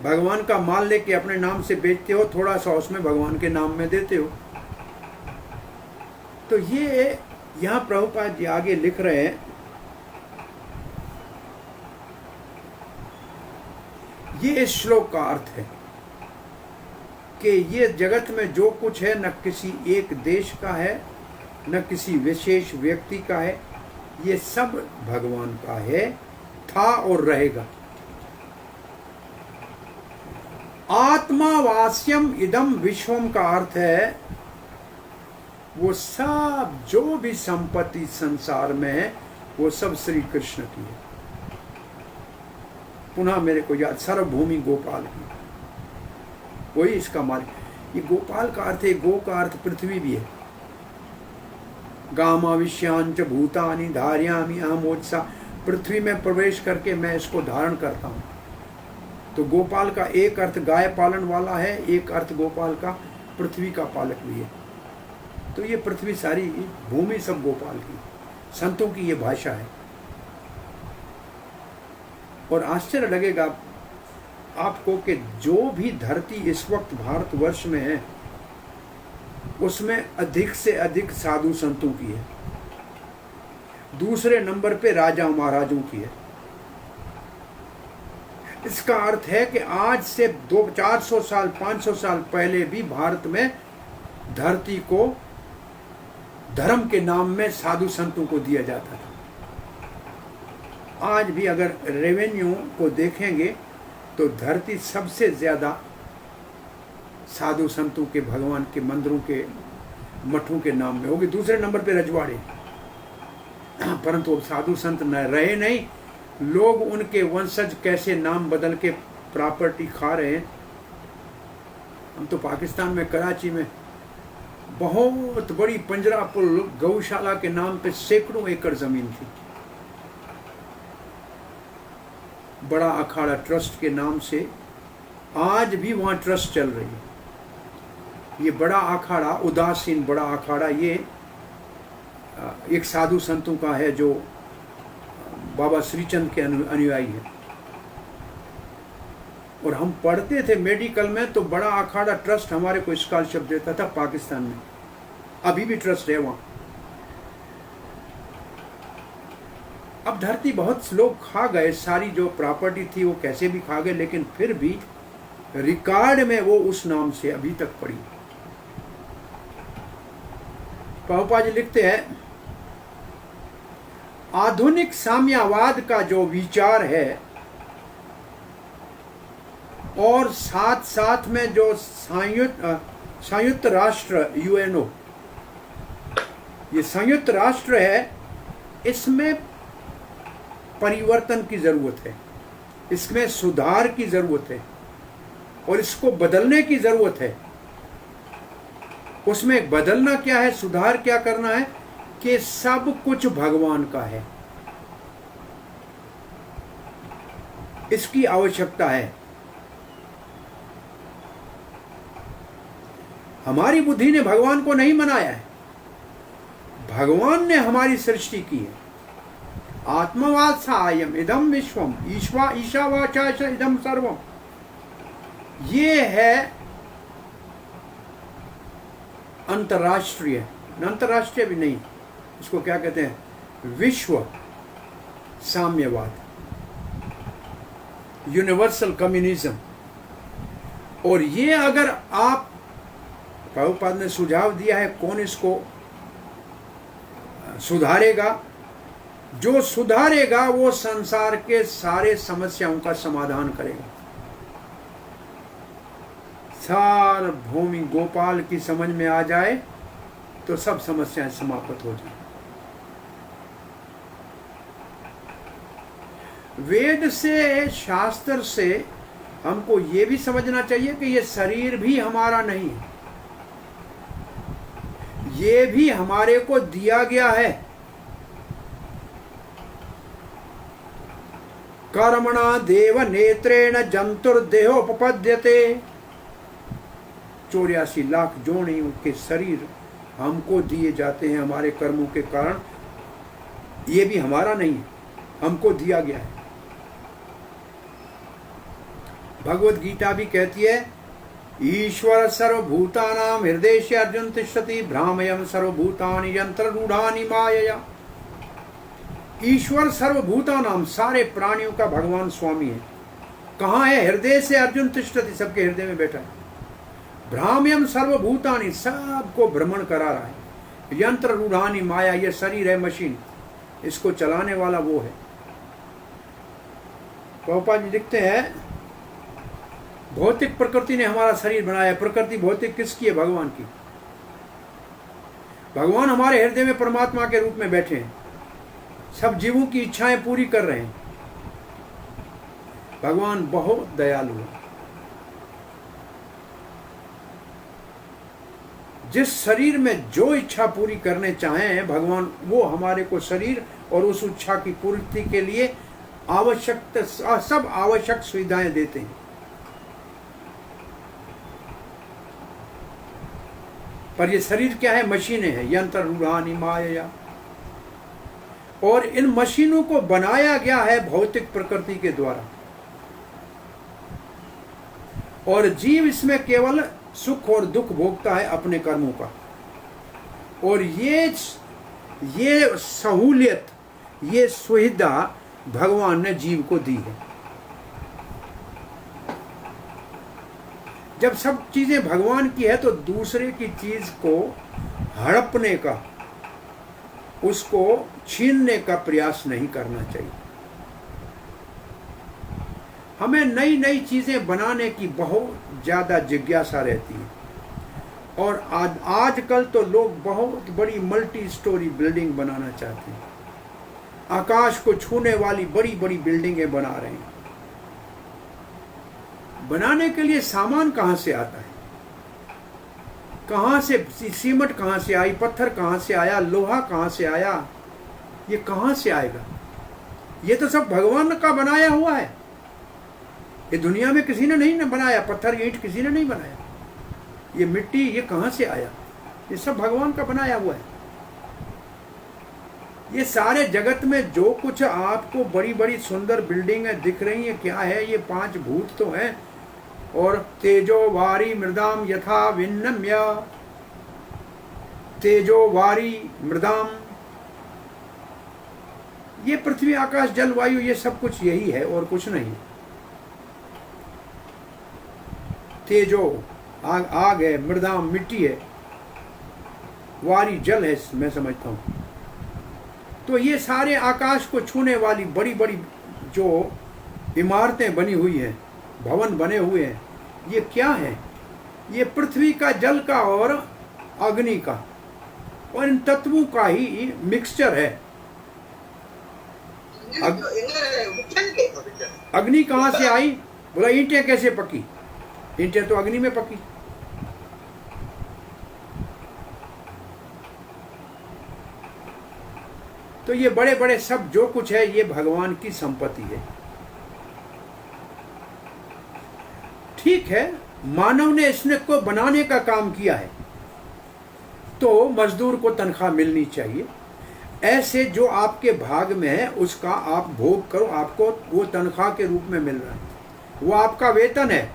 भगवान का माल लेके अपने नाम से बेचते हो, थोड़ा सा उसमें भगवान के नाम में देते हो। तो ये यहाँ प्रभुपाद जी आगे लिख रहे हैं, ये इस श्लोक का अर्थ है कि ये जगत में जो कुछ है न किसी एक देश का है, न किसी विशेष व्यक्ति का है, ये सब भगवान का है, था और रहेगा। आत्मावास्यम इदम विश्वम का अर्थ है वो सब जो भी संपत्ति संसार में है वो सब श्री कृष्ण की है। पुनः मेरे को याद, सर्वभूमि गोपाल की, वही इसका मालिक। ये गोपाल का अर्थ है, गो का अर्थ पृथ्वी भी है। गामाविष्यांच भूतानि धारयामि अहमोत्सा, पृथ्वी में प्रवेश करके मैं इसको धारण करता हूँ। तो गोपाल का एक अर्थ गाय पालन वाला है, एक अर्थ गोपाल का पृथ्वी का पालक भी है। तो ये पृथ्वी सारी भूमि सब गोपाल की, संतों की ये भाषा है। और आश्चर्य लगेगा आपको कि जो भी धरती इस वक्त भारतवर्ष में है उसमें अधिक से अधिक साधु संतों की है। दूसरे नंबर पे राजा महाराजों की है। इसका अर्थ है कि आज से 400 साल 500 साल पहले भी भारत में धरती को धर्म के नाम में साधु संतों को दिया जाता था। आज भी अगर रेवेन्यू को देखेंगे तो धरती सबसे ज्यादा साधु संतों के, भगवान के मंदिरों के, मठों के नाम में होगी। दूसरे नंबर पे रजवाड़े, परंतु अब साधु संत न रहे नहीं। लोग उनके वंशज कैसे नाम बदल के प्रॉपर्टी खा रहे हैं। हम तो पाकिस्तान में कराची में बहुत बड़ी पंजरापुर गौशाला के नाम पे सैकड़ों एकड़ जमीन थी। बड़ा अखाड़ा ट्रस्ट के नाम से आज भी वहां ट्रस्ट चल रही है। ये बड़ा अखाड़ा, उदासीन बड़ा अखाड़ा, ये एक साधु संतों का है जो बाबा श्रीचंद के अनुयायी है। और हम पढ़ते थे मेडिकल में तो बड़ा अखाड़ा ट्रस्ट हमारे को स्कॉलरशिप देता था पाकिस्तान में। अभी भी ट्रस्ट है वहां। अब धरती बहुत लोग खा गए, सारी जो प्रॉपर्टी थी वो कैसे भी खा गए, लेकिन फिर भी रिकॉर्ड में वो उस नाम से अभी तक पड़ी। प्रभुपाद जी लिखते हैं, आधुनिक साम्यवाद का जो विचार है और साथ साथ में जो संयुक्त राष्ट्र यूएनओ, ये संयुक्त राष्ट्र है, इसमें परिवर्तन की जरूरत है, इसमें सुधार की जरूरत है और इसको बदलने की जरूरत है। उसमें बदलना क्या है, सुधार क्या करना है कि सब कुछ भगवान का है, इसकी आवश्यकता है। हमारी बुद्धि ने भगवान को नहीं मनाया है, भगवान ने हमारी सृष्टि की है। आत्मवात्सायम इदम विश्वम ईशावाचा इदम सर्वम, ये है अंतर्राष्ट्रीय, अंतर्राष्ट्रीय भी नहीं, इसको क्या कहते हैं, विश्व साम्यवाद, यूनिवर्सल कम्युनिज्म। और ये अगर आप, प्रभुपाद ने सुझाव दिया है, कौन इसको सुधारेगा? जो सुधारेगा वो संसार के सारे समस्याओं का समाधान करेगा। सार्वभौमी गोपाल की समझ में आ जाए तो सब समस्याएं समाप्त हो जाए। वेद से, शास्त्र से हमको ये भी समझना चाहिए कि ये शरीर भी हमारा नहीं है, ये भी हमारे को दिया गया है। कर्मणा देव नेत्रेण जंतुर्देहोपपद्यते, 84 लाख जोड़ियों के शरीर हमको दिए जाते हैं हमारे कर्मों के कारण। ये भी हमारा नहीं है, हमको दिया गया है। भगवत गीता भी कहती है, ईश्वर सर्वभूतानां हृदयेषु अर्जुन तिष्ठति भ्रामयन् सर्वभूतानि यंत्ररूढ़ानि मायया। ईश्वर सर्वभूतानां, सारे प्राणियों का भगवान स्वामी है। कहाँ है? हृदय से अर्जुन तिष्ठति, सबके हृदय में बैठा है। भ्राम्यम सर्वभूतानि, सबको भ्रमण करा रहा है। यंत्र रूढ़ानी माया, ये शरीर है मशीन, इसको चलाने वाला वो है। प्रभुपाद जी लिखते हैं भौतिक प्रकृति ने हमारा शरीर बनाया। प्रकृति भौतिक किसकी है? भगवान की। भगवान हमारे हृदय में परमात्मा के रूप में बैठे हैं, सब जीवों की इच्छाएं पूरी कर रहे हैं। भगवान बहुत दयालु है। जिस शरीर में जो इच्छा पूरी करने चाहें भगवान, वो हमारे को शरीर और उस इच्छा की पूर्ति के लिए आवश्यक सब आवश्यक सुविधाएं देते हैं। पर ये शरीर क्या है? मशीनें हैं, यंत्र रूढ़ानी माया। और इन मशीनों को बनाया गया है भौतिक प्रकृति के द्वारा, और जीव इसमें केवल सुख और दुख भोगता है अपने कर्मों का। और ये सहूलियत, ये सुविधा भगवान ने जीव को दी है। जब सब चीजें भगवान की है तो दूसरे की चीज को हड़पने का, उसको छीनने का प्रयास नहीं करना चाहिए। हमें नई नई चीजें बनाने की बहुत ज्यादा जिज्ञासा रहती है। और आजकल तो लोग बहुत बड़ी मल्टी स्टोरी बिल्डिंग बनाना चाहते हैं, आकाश को छूने वाली बड़ी बड़ी बिल्डिंगें बना रहे हैं। बनाने के लिए सामान कहां से आता है? कहां से सीमेंट कहां से आई, पत्थर कहां से आया, लोहा कहां से आया, ये कहां से आएगा? ये तो सब भगवान का बनाया हुआ है। ये दुनिया में किसी ने नहीं बनाया, पत्थर ईंट किसी ने नहीं बनाया, ये मिट्टी ये कहां से आया? ये सब भगवान का बनाया हुआ है। ये सारे जगत में जो कुछ आपको बड़ी बड़ी सुंदर बिल्डिंगें दिख रही हैं, क्या है? ये 5 भूत तो हैं। और तेजो वारी मृदाम यथा विन्नम्य, तेजो वारी मृदाम, ये पृथ्वी आकाश जल वायु, ये सब कुछ यही है और कुछ नहीं। तेजो आग है, मृदाम मिट्टी है, वारी जल है, मैं समझता हूं। तो ये सारे आकाश को छूने वाली बड़ी बड़ी जो इमारतें बनी हुई हैं, भवन बने हुए हैं, ये क्या है? ये पृथ्वी का, जल का और अग्नि का, और इन तत्वों का ही मिक्सचर है। अग्नि कहां से आई? बोला ईंटें कैसे पकी? ईंटें तो अग्नि में पकी। तो ये बड़े बड़े सब जो कुछ है ये भगवान की संपत्ति है। ठीक है, मानव ने इसने को बनाने का काम किया है तो मजदूर को तनख्वाह मिलनी चाहिए। ऐसे जो आपके भाग में है उसका आप भोग करो, आपको वो तनख्वाह के रूप में मिल रहा है, वो आपका वेतन है।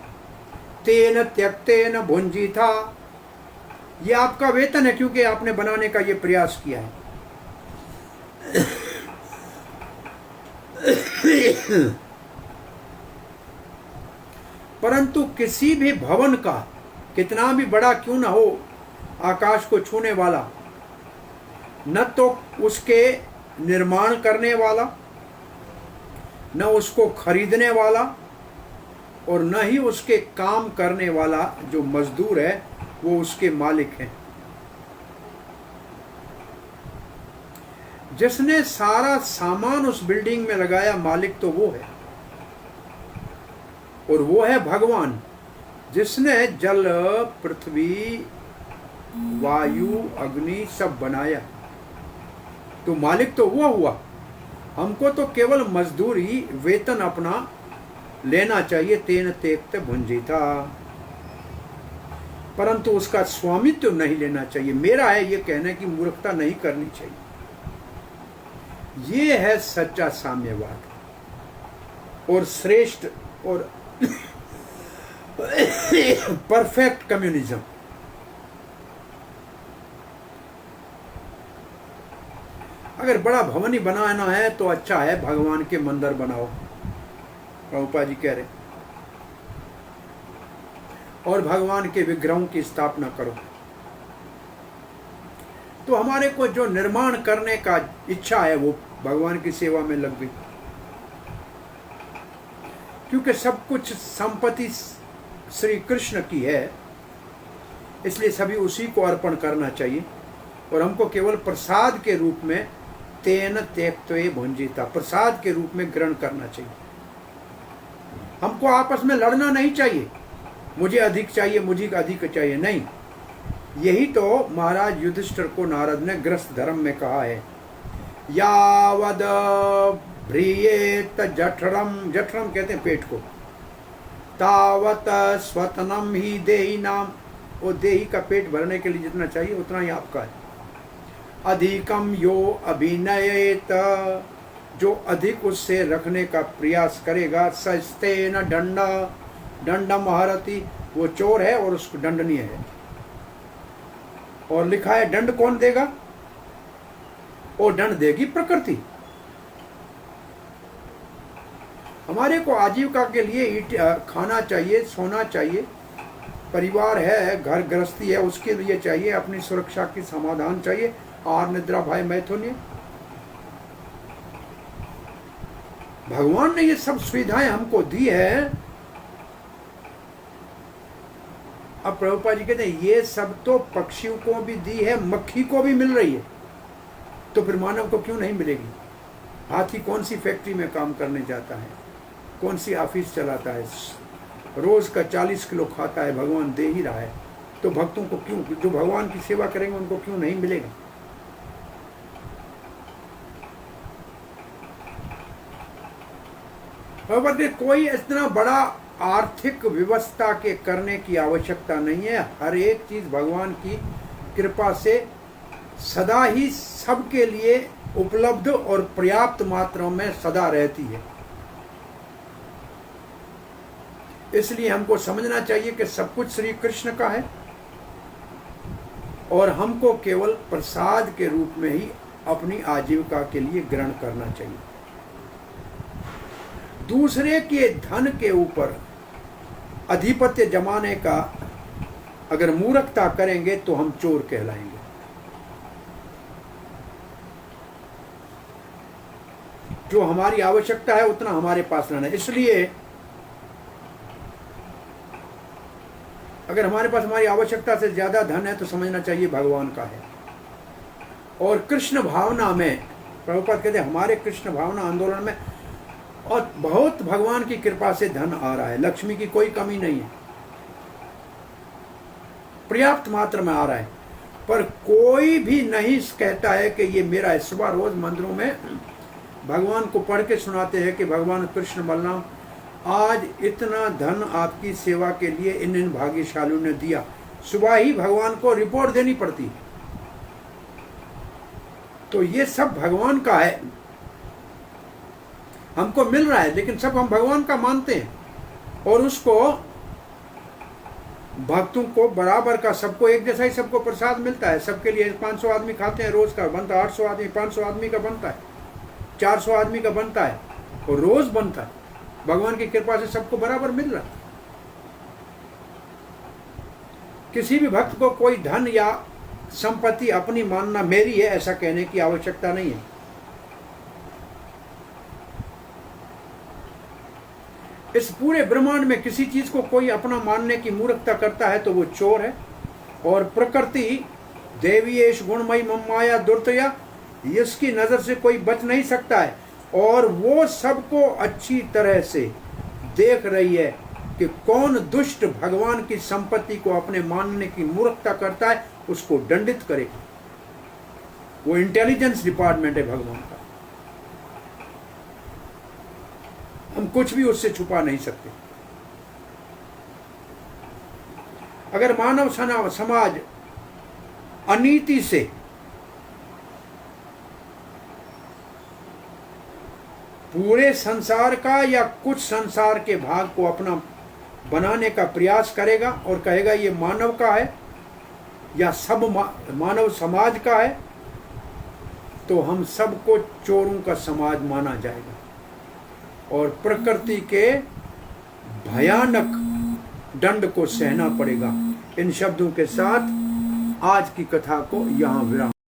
तेन त्यक्तेन भुंजीथा, ये आपका वेतन है क्योंकि आपने बनाने का ये प्रयास किया है। परंतु किसी भी भवन का, कितना भी बड़ा क्यों ना हो, आकाश को छूने वाला, न तो उसके निर्माण करने वाला, न उसको खरीदने वाला, और न ही उसके काम करने वाला जो मजदूर है वो उसके मालिक हैं। जिसने सारा सामान उस बिल्डिंग में लगाया मालिक तो वो है, और वो है भगवान, जिसने जल, पृथ्वी, वायु, अग्नि सब बनाया। तो मालिक तो वो हुआ। हमको तो केवल मजदूरी, वेतन अपना लेना चाहिए। तेन तेक्त भुंजीता, परंतु उसका स्वामित्व नहीं लेना चाहिए। मेरा है ये कहने की मूर्खता नहीं करनी चाहिए। ये है सच्चा साम्यवाद और श्रेष्ठ और परफेक्ट कम्युनिज्म। अगर बड़ा भवन ही बनाना है तो अच्छा है, भगवान के मंदिर बनाओ, प्रभुपाद जी कह रहे, और भगवान के विग्रहों की स्थापना करो। तो तो हमारे को जो निर्माण करने का इच्छा है वो भगवान की सेवा में लग गई, क्योंकि सब कुछ संपत्ति श्री कृष्ण की है, इसलिए सभी उसी को अर्पण करना चाहिए। और हमको केवल प्रसाद के रूप में तेन त्यक्त्वे भुंजिता, प्रसाद के रूप में ग्रहण करना चाहिए। हमको आपस में लड़ना नहीं चाहिए, मुझे अधिक चाहिए, मुझे अधिक चाहिए, नहीं। यही तो महाराज युधिष्ठिर को नारद ने ग्रस्त धर्म में कहा है, यावद भ्रियेत जठरम, जठरम कहते हैं पेट को, तावत स्वतनम ही देही नाम, वो देही का पेट भरने के लिए जितना चाहिए उतना ही आपका है। अधिकम यो अभिनयेत, जो अधिक उससे रखने का प्रयास करेगा, सस्तेन दंड दंडम हरति, वो चोर है और उसको दंडनीय है। और लिखा है दंड कौन देगा? और दंड देगी प्रकृति। हमारे को आजीविका के लिए खाना चाहिए, सोना चाहिए, परिवार है, घर गृहस्थी है, उसके लिए चाहिए, अपनी सुरक्षा की समाधान चाहिए, आहार निद्रा भय मैथुन। भगवान ने ये सब सुविधाएं हमको दी है। अब प्रभुपाद जी कहते हैं ये सब तो पक्षियों को भी दी है, मक्खी को भी मिल रही है, तो फिर मानव को क्यों नहीं मिलेगी? हाथी कौन सी फैक्ट्री में काम करने जाता है, कौन सी ऑफिस चलाता है, रोज का 40 किलो खाता है, भगवान दे ही रहा है, तो भक्तों को क्यों, जो भगवान की सेवा करेंगे उनको क्यों नहीं मिलेगा? कोई इतना बड़ा आर्थिक व्यवस्था के करने की आवश्यकता नहीं है। हर एक चीज भगवान की कृपा से सदा ही सबके लिए उपलब्ध और पर्याप्त मात्रा में सदा रहती है। इसलिए हमको समझना चाहिए कि सब कुछ श्री कृष्ण का है और हमको केवल प्रसाद के रूप में ही अपनी आजीविका के लिए ग्रहण करना चाहिए। दूसरे के धन के ऊपर अधिपत्य जमाने का अगर मूर्खता करेंगे तो हम चोर कहलाएंगे। जो हमारी आवश्यकता है उतना हमारे पास रहना है। इसलिए अगर हमारे पास हमारी आवश्यकता से ज्यादा धन है तो समझना चाहिए भगवान का है। और कृष्ण भावना में प्रभुपाद कहते हैं हमारे कृष्ण भावना आंदोलन में और बहुत भगवान की कृपा से धन आ रहा है, लक्ष्मी की कोई कमी नहीं है, पर्याप्त मात्रा में आ रहा है। पर कोई भी नहीं कहता है कि ये मेरा है। सुबह रोज मंदिरों में भगवान को पढ़ के सुनाते हैं कि भगवान कृष्ण बलराम आज इतना धन आपकी सेवा के लिए इन भाग्यशालियों ने दिया। सुबह ही भगवान को रिपोर्ट देनी पड़ती। तो ये सब भगवान का है, हमको मिल रहा है, लेकिन सब हम भगवान का मानते हैं और उसको भक्तों को बराबर का, सबको एक जैसा ही सबको प्रसाद मिलता है। सबके लिए 500 आदमी खाते हैं, रोज का बनता है, 800 आदमी 500 आदमी का बनता है, 400 आदमी का बनता है और रोज बनता है। भगवान की कृपा से सबको बराबर मिल रहा है। किसी भी भक्त को कोई धन या संपत्ति अपनी मानना मेरी है ऐसा कहने की आवश्यकता नहीं है। इस पूरे ब्रह्मांड में किसी चीज को कोई अपना मानने की मूर्खता करता है तो वो चोर है। और प्रकृति देवीएश गुणमयी मम्माया दुर्तया, इसकी नजर से कोई बच नहीं सकता है और वो सबको अच्छी तरह से देख रही है कि कौन दुष्ट भगवान की संपत्ति को अपने मानने की मूर्खता करता है, उसको दंडित करे। वो इंटेलिजेंस डिपार्टमेंट है भगवान का, हम कुछ भी उससे छुपा नहीं सकते। अगर मानव समाज अनीति से पूरे संसार का या कुछ संसार के भाग को अपना बनाने का प्रयास करेगा और कहेगा ये मानव का है या सब मानव समाज का है, तो हम सबको चोरों का समाज माना जाएगा और प्रकृति के भयानक दंड को सहना पड़ेगा। इन शब्दों के साथ आज की कथा को यहाँ विराम।